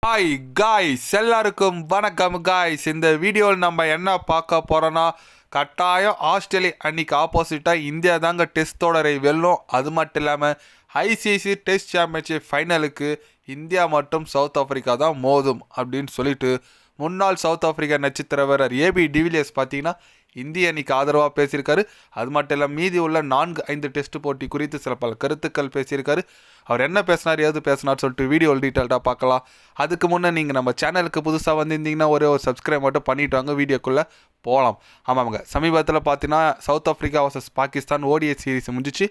Hi guys, எல்லாருக்கும் வணக்கம் guys. இந்த வீடியோவில் நம்ம என்ன பார்க்க போகிறோன்னா, கட்டாயம் ஆஸ்திரேலியா அன்னைக்கு ஆப்போசிட்டாக இந்தியா தாங்க டெஸ்ட் தொடரை வெல்லும். அது மட்டும் இல்லாமல் ஐசிசி டெஸ்ட் சாம்பியன்ஷிப் ஃபைனலுக்கு இந்தியா மற்றும் சவுத் ஆஃப்ரிக்கா தான் மோதும் அப்படின்னு சொல்லிட்டு முன்னாள் சவுத் ஆஃப்ரிக்கா நட்சத்திர வீரர் ஏபி டிவிலியர்ஸ் பார்த்தீங்கன்னா இந்திய அணிக்கு ஆதரவாக பேசியிருக்காரு. அது மட்டும் இல்லாமல் மீதி உள்ள 4-5 டெஸ்ட் போட்டி குறித்து சில பல கருத்துக்கள் பேசியிருக்காரு. அவர் என்ன பேசினார், ஏது பேசினார் சொல்லிட்டு வீடியோ டீட்டெயில்டாக பார்க்கலாம். அதுக்கு முன்னே நீங்கள் நம்ம சேனலுக்கு புதுசாக வந்திருந்தீங்கன்னா ஒரு சப்ஸ்கிரைப் மட்டும் பண்ணிவிட்டு வாங்க, வீடியோக்குள்ளே போகலாம். ஆமாங்க, சமீபத்தில் பார்த்தீங்கன்னா south Africa versus Pakistan ODI series முடிஞ்சிச்சு.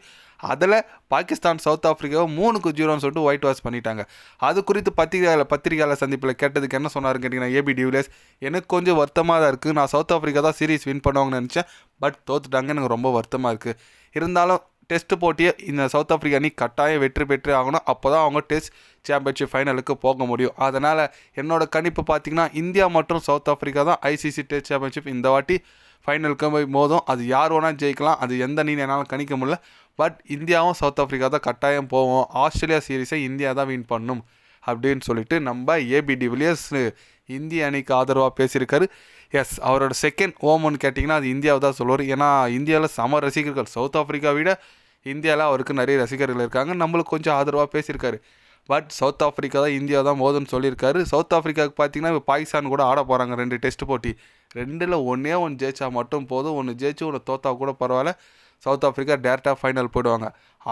அதில் பாகிஸ்தான் சவுத் ஆஃப்ரிக்காவை 3-0 சொல்லிட்டு ஒயிட் வாஷ் பண்ணிட்டாங்க. அது குறித்து பத்திரிகையாளர் சந்திப்பில் கேட்டதுக்கு என்ன சொன்னாருன்னு கேட்டிங்கன்னா, ஏபி டிவிலியர்ஸ் எனக்கு கொஞ்சம் வருத்தமாக தான் இருக்குது. நான் சவுத் ஆஃப்ரிக்கா தான் சீரிஸ் வின் பண்ணுவாங்கன்னு நினச்சேன், பட் தோத்துட்டாங்க. எனக்கு ரொம்ப வருத்தமாக இருக்குது. இருந்தாலும் டெஸ்ட் போட்டியை இந்த சவுத் ஆஃப்ரிக்கா அணி கட்டாயம் வெற்றி பெற்று ஆகணும். அப்போ தான் அவங்க டெஸ்ட் சாம்பியன்ஷிப் ஃபைனலுக்கு போக முடியும். அதனால் என்னோடய கணிப்பு பார்த்திங்கன்னா இந்தியா மற்றும் சவுத் ஆஃப்ரிக்கா தான் ஐசிசி டெஸ்ட் சாம்பியன்ஷிப் இந்த வாட்டி ஃபைனலுக்கு போய் மோதும். அது யார் வேணால் ஜெயிக்கலாம், அது எந்த அணி என்னால் கணிக்க முடியல. பட் இந்தியாவும் சவுத் ஆஃப்ரிக்கா தான் கட்டாயம் போவோம். ஆஸ்திரேலியா சீரீஸை இந்தியா தான் வின் பண்ணும் அப்படின்னு சொல்லிட்டு நம்ம ஏபி டிவிலியர்ஸ் இந்திய அணிக்கு ஆதரவாக பேசியிருக்காரு. எஸ், அவரோட செகண்ட் ஹோம்னு கேட்டிங்கன்னா அது இந்தியாவை தான் சொல்லுவார். ஏன்னா இந்தியாவில் சம ரசிகர்கள், சவுத் ஆஃப்ரிக்கா விட இந்தியாவில் அவருக்கு நிறைய ரசிகர்கள் இருக்காங்க. நம்மளுக்கு கொஞ்சம் ஆதரவாக பேசியிருக்காரு. பட் சவுத் ஆஃப்ரிக்கா தான் இந்தியா தான் மோதுன்னு சொல்லியிருக்காரு. சவுத் ஆஃப்ரிக்காவுக்கு பார்த்தீங்கன்னா இப்போ பாகிஸ்தான் கூட ஆட போகிறாங்க 2 டெஸ்ட் போட்டி. 2ல் ஒன்று ஜெயிச்சா மட்டும் போதும். 1 ஜெயிச்சு 1 தோத்தா கூட பரவாயில்ல, சவுத் ஆஃப்ரிக்கா டேரெக்டாக ஃபைனல் போயிடுவாங்க.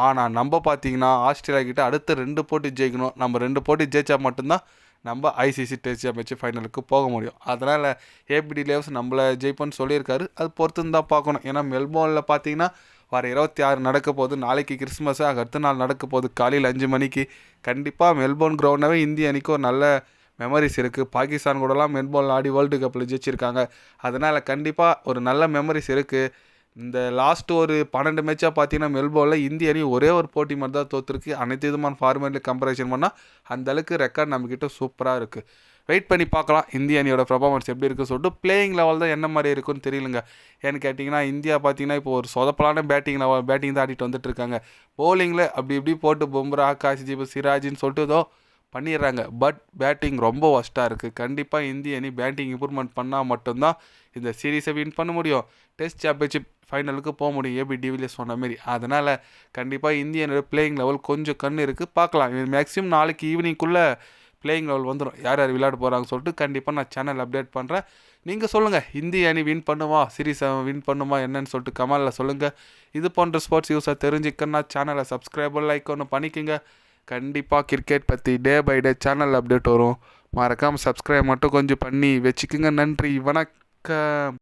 ஆனால் நம்ம பார்த்தீங்கன்னா ஆஸ்திரேலியா கிட்ட அடுத்த 2 போட்டி ஜெயிக்கணும். நம்ம 2 போட்டி ஜெயிச்சா மட்டும்தான் நம்ம ஐசிசி டெஸ்ட் சாம்பியன்ஷிப் ஃபைனலுக்கு போக முடியும். அதனால் ஏபி டிவிலியர்ஸ் நம்மளை ஜெயிப்போன்னு சொல்லியிருக்காரு. அது பொறுத்து தான் பார்க்கணும். ஏன்னா மெல்போர்னில் பார்த்தீங்கன்னா வர 26 நடக்க போகுது. நாளைக்கு கிறிஸ்மஸ், அடுத்த நாள் நடக்க போகுது காலையில் 5 மணிக்கு. கண்டிப்பாக மெல்போர்ன் கிரவுண்டாகவே இந்திய அணிக்கு ஒரு நல்ல மெமரிஸ் இருக்குது. பாகிஸ்தான் கூடலாம் மெல்போர்னில் ஆடி வேர்ல்டு கப்பில் ஜெயிச்சிருக்காங்க. அதனால் கண்டிப்பாக ஒரு நல்ல மெமரிஸ் இருக்குது. இந்த லாஸ்ட் ஒரு 12 மேட்சாக பார்த்தீங்கன்னா மெல்போர்னில் இந்திய அணி ஒரே ஒரு போட்டி மட்டும் தான் தோற்றுருக்கு. அனைத்து விதமான ஃபார்மேட்டில் கம்பேரிசன் பண்ணால் அந்தளவுக்கு ரெக்கார்ட் நம்மக்கிட்ட சூப்பராக இருக்குது. வெயிட் பண்ணி பார்க்கலாம் இந்திய அணியோட பர்ஃபார்மன்ஸ் எப்படி இருக்குன்னு சொல்லிட்டு. பிளேயிங் லெவல் தான் என்ன மாதிரி இருக்குன்னு தெரியலங்க. ஏன்னு கேட்டிங்கன்னா இந்தியா பார்த்தீங்கன்னா இப்போ ஒரு சொதப்பலான பேட்டிங் தான் ஆடிட்டு வந்துட்டு இருக்காங்க. பவுலிங்கில் அப்படி இப்படி போட்டு பும்ரா, ஆகாஷ்தீப், சிராஜின்னு சொல்லிட்டு ஏதோ பண்ணிடுறாங்க. பட் பேட்டிங் ரொம்ப ஒஸ்ட்டாக இருக்குது. கண்டிப்பாக இந்திய அணி பேட்டிங் இம்ப்ரூவ்மெண்ட் பண்ணால் மட்டும்தான் இந்த சீரீஸை வின் பண்ண முடியும், டெஸ்ட் சாம்பியன்ஷிப் ஃபைனலுக்கு போக முடியும், ஏபி டிவிலியர்ஸ் சொன்ன மாரி. அதனால் கண்டிப்பாக இந்திய அணியோட பிளேயிங் லெவல் கொஞ்சம் கண் இருக்குது, பார்க்கலாம். மேக்ஸிமம் நாளைக்கு ஈவினிங்குள்ளே பிளேயிங் லெவல் வந்துடும், யார் யார் விளையாட போகிறாங்க சொல்லிட்டு. கண்டிப்பாக நான் சேனல் அப்டேட் பண்ணுறேன். நீங்கள் சொல்லுங்கள், இந்திய அணி வின் பண்ணுமா, சீரீஸை வின் பண்ணுமா என்னன்னு சொல்லிட்டு கமெண்டில் சொல்லுங்கள். இது போன்ற ஸ்போர்ட்ஸ் யூஸாக தெரிஞ்சுக்கன்னா சேனலை சப்ஸ்கிரைபர் லைக் ஒன்று பண்ணிக்கோங்க. கண்டிப்பாக கிரிக்கெட் பற்றி day by day channel update வரும். மறக்காமல் சப்ஸ்கிரைப் மட்டும் கொஞ்சம் பண்ணி வச்சுக்கோங்க. நன்றி, வணக்கம்.